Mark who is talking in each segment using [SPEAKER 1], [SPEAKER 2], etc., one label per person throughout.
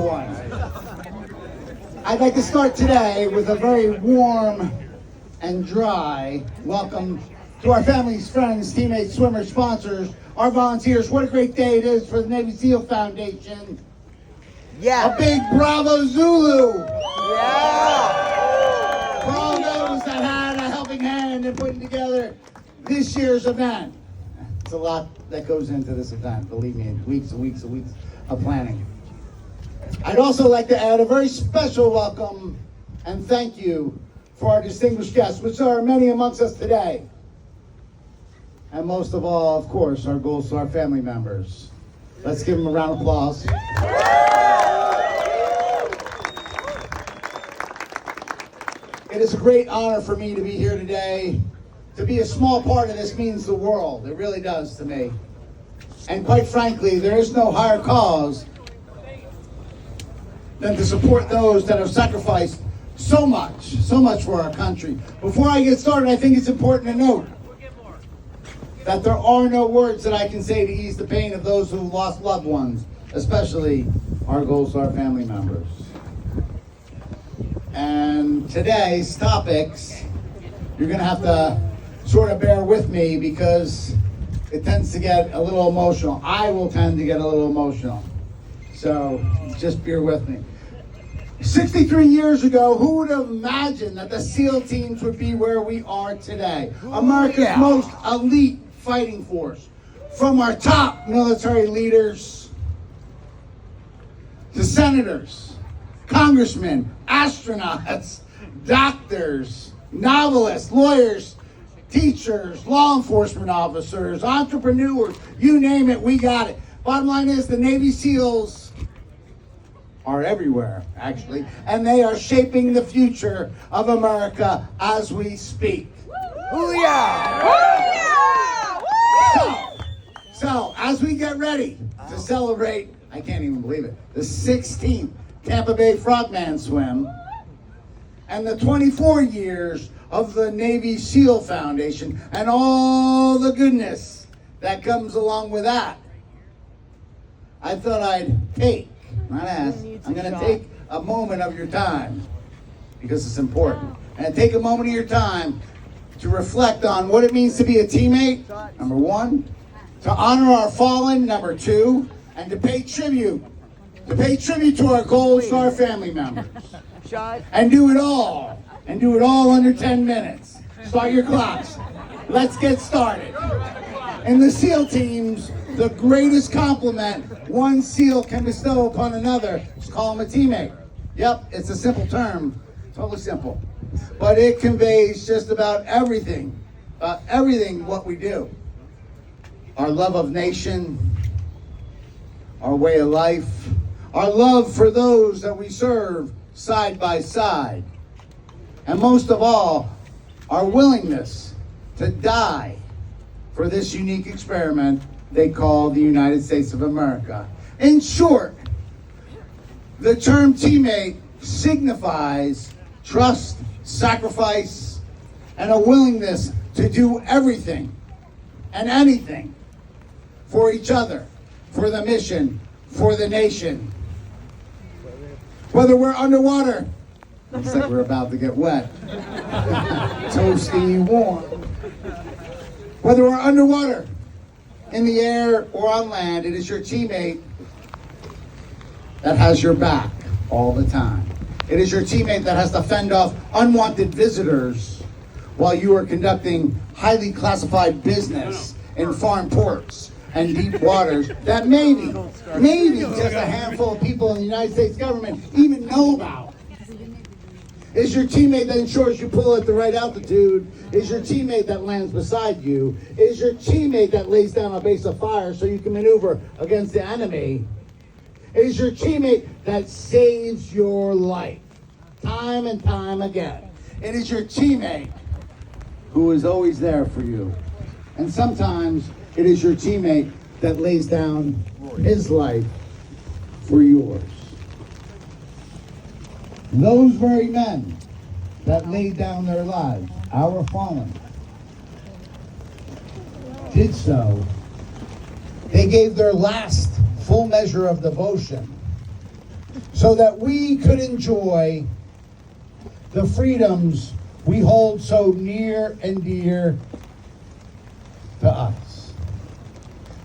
[SPEAKER 1] everyone. I'd like to start today with a very warm and dry welcome to our families, friends, teammates, swimmers, sponsors, our volunteers. What a great day it is for the Navy SEAL Foundation.
[SPEAKER 2] Yeah.
[SPEAKER 1] A big Bravo Zulu.
[SPEAKER 2] Yeah.
[SPEAKER 1] For all those that had a helping hand in putting together this year's event. It's a lot that goes into this event, believe me, weeks and weeks and weeks of planning. I'd also like to add a very special welcome and thank you for our distinguished guests, which are many amongst us today. And most of all, of course, our Gold Star family members. Let's give them a round of applause. It is a great honor for me to be here today. To be a small part of this means the world. It really does to me. And quite frankly, there is no higher cause than to support those that have sacrificed so much for our country. Before I get started, I think it's important to note that there are no words that I can say to ease the pain of those who lost loved ones, especially our Gold Star family members. And today's topics, you're going to have to sort of bear with me because it tends to get a little emotional. I will tend to get a little emotional. So just bear with me. 63 years ago, who would have imagined that the SEAL teams would be where we are today? America's most elite fighting force. From our top military leaders to senators, congressmen, astronauts, doctors, novelists, lawyers, teachers, law enforcement officers, entrepreneurs, you name it, we got it. Bottom line is the Navy SEALs are everywhere, actually, and they are shaping the future of America as we speak. So, as we get ready to celebrate, I can't even believe it, the 16th Tampa Bay Frogman swim, and the 24 years of the Navy SEAL Foundation, and all the goodness that comes along with that, I thought I'd take, not ask, I'm going to take a moment of your time, because it's important, and take a moment of your time to reflect on what it means to be a teammate, number one, to honor our fallen, number two, and to pay tribute to our Gold Star family members. And do it all under 10 minutes. Start your clocks. Let's get started. In the SEAL teams, the greatest compliment one SEAL can bestow upon another is call him a teammate. Yep, it's a simple term, totally simple. But it conveys just about everything what we do. Our love of nation, our way of life, our love for those that we serve side by side, and most of all, our willingness to die for this unique experiment they call the United States of America. In short, the term teammate signifies trust, sacrifice, and a willingness to do everything and anything for each other, for the mission, for the nation. Whether we're underwater, looks like we're about to get wet, toasty warm. Whether we're underwater, in the air, or on land, it is your teammate that has your back all the time. It is your teammate that has to fend off unwanted visitors while you are conducting highly classified business in foreign ports and deep waters that maybe just a handful of people in the United States government even know about. Is your teammate that ensures you pull at the right altitude? Is your teammate that lands beside you? Is your teammate that lays down a base of fire so you can maneuver against the enemy? Is your teammate that saves your life time and time again? It is your teammate who is always there for you. And sometimes it is your teammate that lays down his life for yours. Those very men that laid down their lives, our fallen, did so. They gave their last full measure of devotion so that we could enjoy the freedoms we hold so near and dear to us.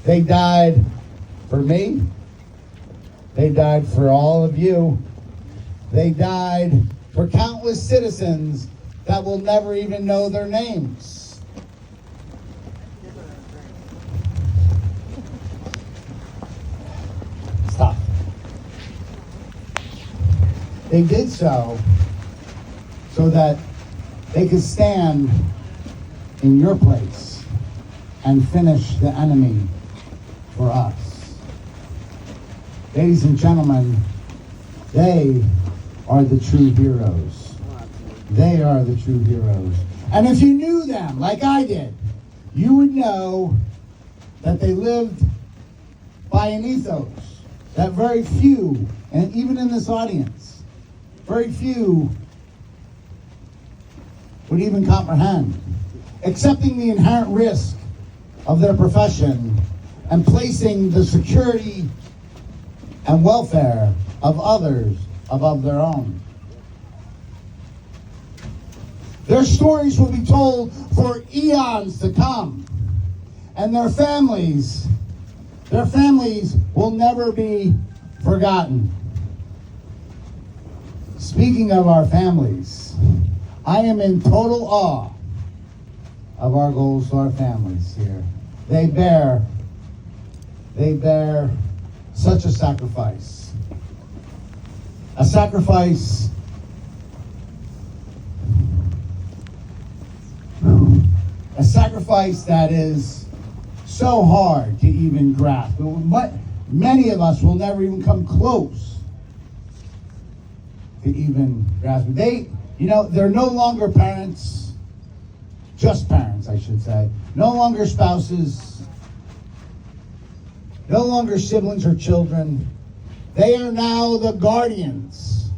[SPEAKER 1] They died for me. They died for all of you. They died for countless citizens that will never even know their names. Stop. They did so that they could stand in your place and finish the enemy for us. Ladies and gentlemen, they are the true heroes. They are the true heroes. And if you knew them like I did, you would know that they lived by an ethos that very few, and even in this audience, very few would even comprehend. Accepting the inherent risk of their profession and placing the security and welfare of others above their own. Their stories will be told for eons to come, and their families will never be forgotten. Speaking of our families, I am in total awe of our Gold Star families here. They bear such a sacrifice. A sacrifice that is so hard to even grasp. But many of us will never even come close to even grasp it. They're no longer parents, just parents, I should say. No longer spouses, no longer siblings or children. They are now the guardians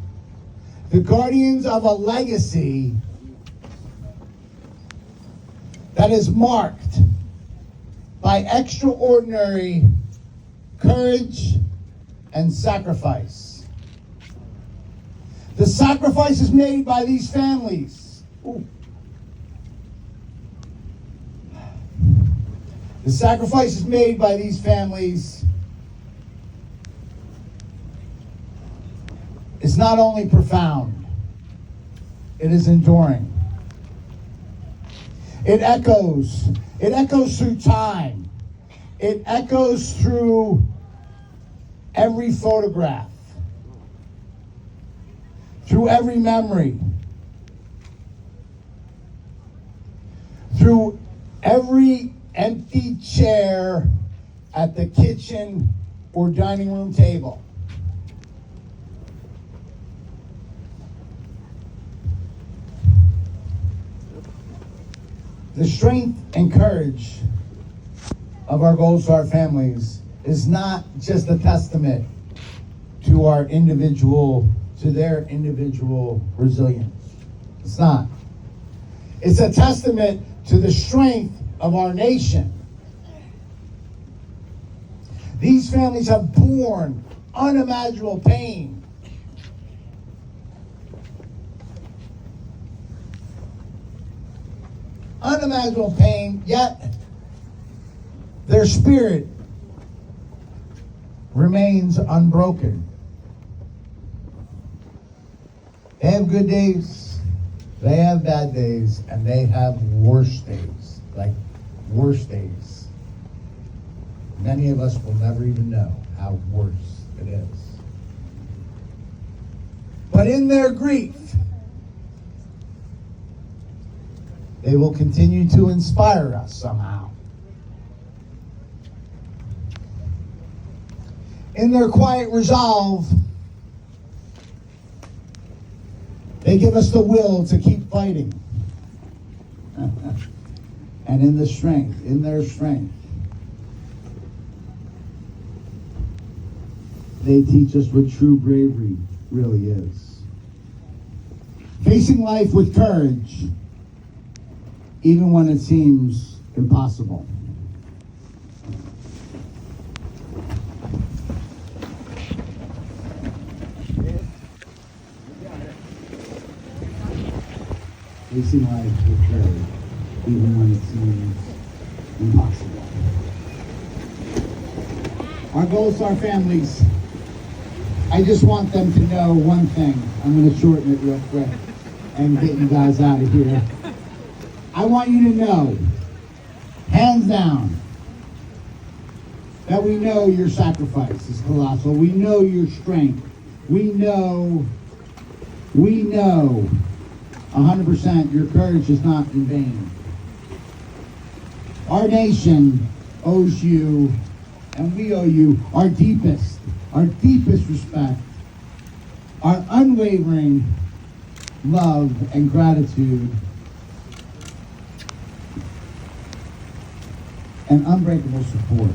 [SPEAKER 1] of a legacy that is marked by extraordinary courage and sacrifice. The sacrifices made by these families. The sacrifices made by these families is not only profound, it is enduring. It echoes through time. It echoes through every photograph, through every memory, through every empty chair at the kitchen or dining room table. The strength and courage of our Gold Star families is not just a testament to their individual resilience. It's not. It's a testament to the strength of our nation. These families have borne unimaginable pain. Unimaginable pain, yet their spirit remains unbroken. They have good days, they have bad days, and they have worse days, like worse days. Many of us will never even know how worse it is. But in their grief, they will continue to inspire us somehow. In their quiet resolve, they give us the will to keep fighting. And in their strength, they teach us what true bravery really is. Facing life with courage, even when it seems impossible. facing life with courage, even when it seems impossible. Our goals, our families, I just want them to know one thing. I'm going to shorten it real quick and get you guys out of here. I want you to know, hands down, that we know your sacrifice is colossal. We know your strength. We know 100% your courage is not in vain. Our nation owes you, and we owe you, our deepest respect, our unwavering love and gratitude, and unbreakable support.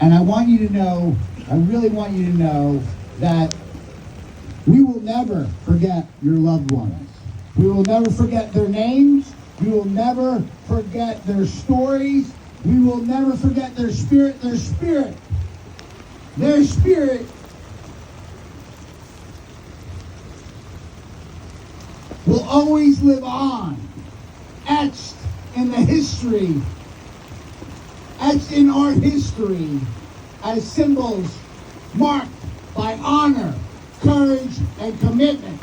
[SPEAKER 1] And I want you to know, I really want you to know that we will never forget your loved ones. We will never forget their names. We will never forget their stories. We will never forget their spirit. Their spirit will always live on, etched in the history, etched in our history as symbols marked by honor, courage, and commitment.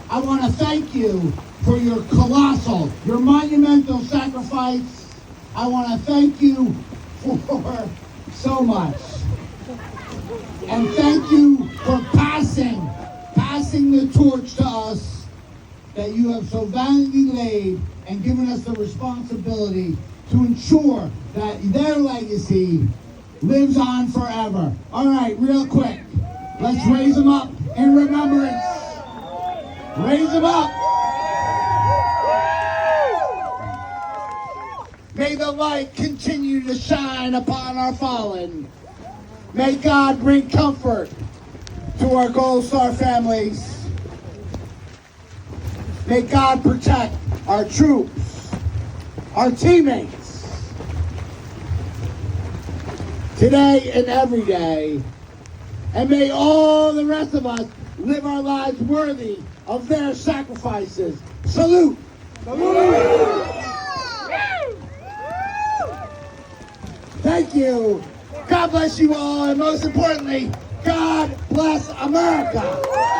[SPEAKER 1] I want to thank you for your colossal, your monumental sacrifice. I want to thank you for so much. And thank you for passing the torch to us that you have so valiantly laid and given us the responsibility to ensure that their legacy lives on forever. All right, real quick, let's raise them up in remembrance. Raise them up. May the light continue to shine upon our fallen. May God bring comfort to our Gold Star families. May God protect our troops, our teammates, today and every day. And may all the rest of us live our lives worthy of their sacrifices. Salute! Salute! Thank you. God bless you all, and most importantly, God bless America.